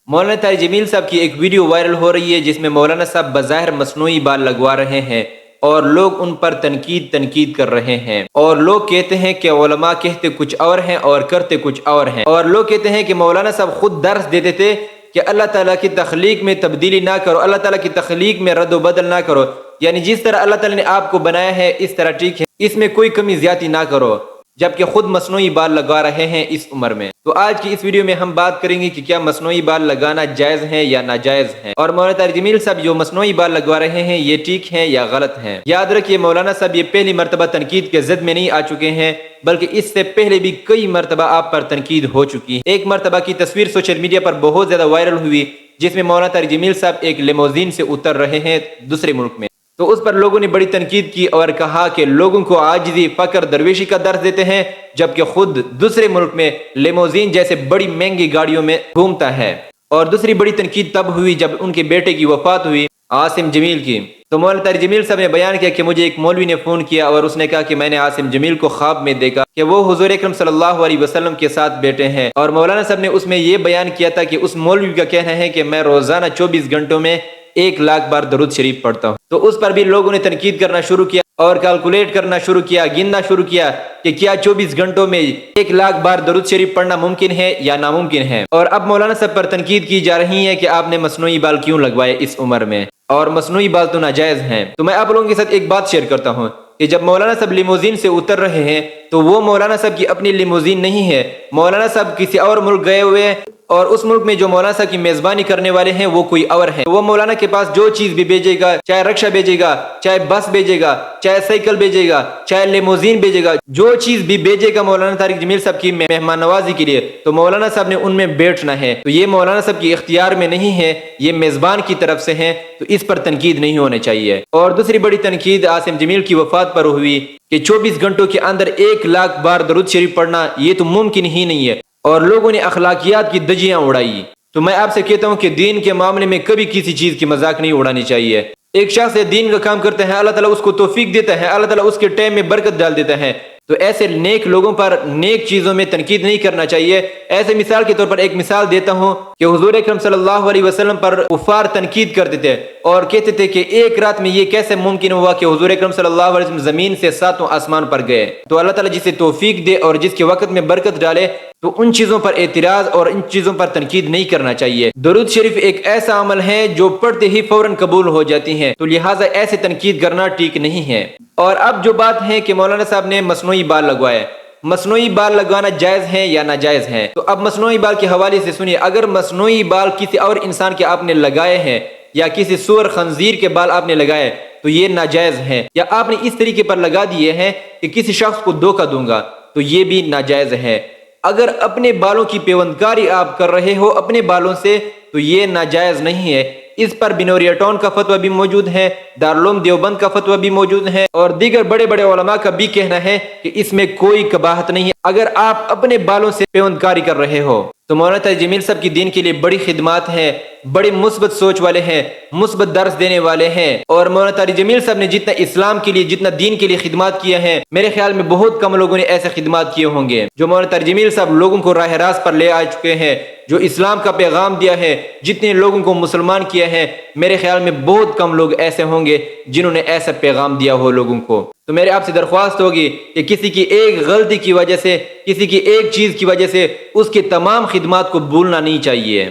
مولانا طارق جمیل صاحب کی ایک ویڈیو وائرل ہو رہی ہے جس میں مولانا صاحب بظاہر مصنوعی بال لگوا رہے ہیں اور لوگ ان پر تنقید کر رہے ہیں، اور لوگ کہتے ہیں کہ علماء کہتے کچھ اور ہیں اور کرتے کچھ اور ہیں، اور لوگ کہتے ہیں کہ مولانا صاحب خود درس دیتے تھے کہ اللہ تعالیٰ کی تخلیق میں تبدیلی نہ کرو، اللہ تعالیٰ کی تخلیق میں رد و بدل نہ کرو، یعنی جس طرح اللہ تعالیٰ نے آپ کو بنایا ہے اس طرح ٹھیک ہے، اس میں کوئی کمی زیادتی نہ کرو، جبکہ خود مصنوعی بال لگا رہے ہیں اس عمر میں۔ تو آج کی اس ویڈیو میں ہم بات کریں گے کہ کیا مصنوعی بال لگانا جائز ہے یا ناجائز ہے، اور مولانا طارق جمیل صاحب جو مصنوعی بال لگوا رہے ہیں یہ ٹھیک ہے یا غلط ہیں۔ یاد رکھیے مولانا صاحب یہ پہلی مرتبہ تنقید کے زد میں نہیں آ چکے ہیں، بلکہ اس سے پہلے بھی کئی مرتبہ آپ پر تنقید ہو چکی ہے۔ ایک مرتبہ کی تصویر سوشل میڈیا پر بہت زیادہ وائرل ہوئی جس میں مولانا طارق جمیل صاحب ایک لیموزین سے اتر رہے ہیں دوسرے ملک میں، تو اس پر لوگوں نے بڑی تنقید کی اور کہا کہ لوگوں کو عاجزی، فقر، درویشی کا درس دیتے ہیں، جبکہ خود دوسرے ملک میں لیموزین جیسے بڑی مہنگی گاڑیوں میں گھومتا ہے۔ اور دوسری بڑی تنقید تب ہوئی جب ان کے بیٹے کی وفات ہوئی، عاصم جمیل کی، تو مولانا طارق جمیل صاحب نے بیان کیا کہ مجھے ایک مولوی نے فون کیا اور اس نے کہا کہ میں نے عاصم جمیل کو خواب میں دیکھا کہ وہ حضور اکرم صلی اللہ علیہ وسلم کے ساتھ بیٹھے ہیں، اور مولانا صاحب نے اس میں یہ بیان کیا تھا کہ اس مولوی کا کہنا ہے کہ میں روزانہ 24 گھنٹوں میں 1,00,000 بار درود شریف پڑھتا ہوں۔ تو اس پر بھی لوگوں نے تنقید کرنا شروع کیا اور کیلکولیٹ کرنا شروع کیا، گننا شروع کیا کہ کیا 24 گھنٹوں میں 1,00,000 بار درود شریف پڑھنا ممکن ہے یا ناممکن ہے۔ اور اب مولانا صاحب پر تنقید کی جا رہی ہے کہ آپ نے مصنوعی بال کیوں لگوائے اس عمر میں، اور مصنوعی بال تو ناجائز ہیں۔ تو میں آپ لوگوں کے ساتھ ایک بات شیئر کرتا ہوں کہ جب مولانا صاحب لیموزین سے اتر رہے ہیں تو وہ مولانا صاحب کی اپنی لیموزین نہیں ہے، مولانا صاحب کسی اور ملک گئے ہوئے ہیں، اور اس ملک میں جو مولانا صاحب کی میزبانی کرنے والے ہیں وہ کوئی اور ہیں۔ وہ مولانا کے پاس جو چیز بھی بھیجے گا، چاہے رکشہ بھیجے گا، چاہے بس بھیجے گا، چاہے سائیکل بھیجے گا، چاہے لیموزین بھیجے گا، جو چیز بھی بھیجے گا مولانا طارق جمیل صاحب کی مہمان نوازی کے لیے، تو مولانا صاحب نے ان میں بیٹھنا ہے۔ تو یہ مولانا صاحب کی اختیار میں نہیں ہے، یہ میزبان کی طرف سے ہیں، تو اس پر تنقید نہیں ہونے چاہیے۔ اور دوسری بڑی تنقید عاصم جمیل کی وفات پر ہوئی کہ 24 گھنٹوں کے اندر 1,00,000 بار درود شریف پڑھنا یہ تو ممکن ہی نہیں ہے، اور لوگوں نے اخلاقیات کی دجیاں اڑائی۔ تو میں آپ سے کہتا ہوں کہ دین کے معاملے میں کبھی کسی چیز کی مذاق نہیں اڑانی چاہیے۔ ایک شخص دین کا کام کرتا ہے، اللہ تعالیٰ اس کو توفیق دیتا ہے، اللہ تعالیٰ اس کے ٹائم میں برکت ڈال دیتا ہے، تو ایسے نیک لوگوں پر نیک چیزوں میں تنقید نہیں کرنا چاہیے۔ ایسے مثال کے طور پر ایک مثال دیتا ہوں کہ حضور اکرم صلی اللہ علیہ وسلم پر کفار تنقید کرتے تھے اور کہتے تھے کہ ایک رات میں یہ کیسے ممکن ہوا کہ حضور اکرم صلی اللہ علیہ وسلم زمین سے 7 آسمان پر گئے۔ تو اللہ تعالیٰ جسے توفیق دے اور جس کے وقت میں برکت ڈالے تو ان چیزوں پر اعتراض اور ان چیزوں پر تنقید نہیں کرنا چاہیے۔ درود شریف ایک ایسا عمل ہے جو پڑھتے ہی فوراً قبول ہو جاتی ہیں، تو لہٰذا ایسے تنقید کرنا ٹھیک نہیں ہے۔ اور اب جو بات ہے کہ مولانا صاحب نے مصنوعی بال لگوائے، مصنوعی بال لگوانا جائز ہے یا ناجائز ہے، تو اب مصنوعی بال کے حوالے سے سنیے۔ اگر مصنوعی بال کسی اور انسان کے آپ نے لگائے ہیں یا کسی سور خنزیر کے بال آپ نے لگائے تو یہ ناجائز ہیں، یا آپ نے اس طریقے پر لگا دیے ہیں کہ کسی شخص کو دھوکہ دوں گا تو یہ بھی ناجائز ہے۔ اگر اپنے بالوں کی پیوندکاری آپ کر رہے ہو اپنے بالوں سے تو یہ ناجائز نہیں ہے۔ اس پر بنوریا ٹاؤن کا فتویٰ بھی موجود ہے، دارالعلوم دیوبند کا فتویٰ بھی موجود ہے، اور دیگر بڑے بڑے علماء کا بھی کہنا ہے کہ اس میں کوئی قباحت نہیں ہے اگر آپ اپنے بالوں سے پیوندکاری کر رہے ہو۔ تو مولانا طارق جمیل صاحب کی دین کے لیے بڑی خدمات ہیں، بڑے مثبت سوچ والے ہیں، مثبت درس دینے والے ہیں، اور مولانا طارق جمیل صاحب نے جتنا اسلام کے لیے، جتنا دین کے لیے خدمات کیا ہیں، میرے خیال میں بہت کم لوگوں نے ایسے خدمات کیے ہوں گے جو مولانا طارق جمیل صاحب لوگوں کو راہ راست پر لے آ چکے ہیں، جو اسلام کا پیغام دیا ہے، جتنے لوگوں کو مسلمان کیا ہے، میرے خیال میں بہت کم لوگ ایسے ہوں گے جنہوں نے ایسا پیغام دیا ہو لوگوں کو۔ تو میرے آپ سے درخواست ہوگی کہ کسی کی ایک غلطی کی وجہ سے، کسی کی ایک چیز کی وجہ سے اس کے تمام خدمات کو بھولنا نہیں چاہیے۔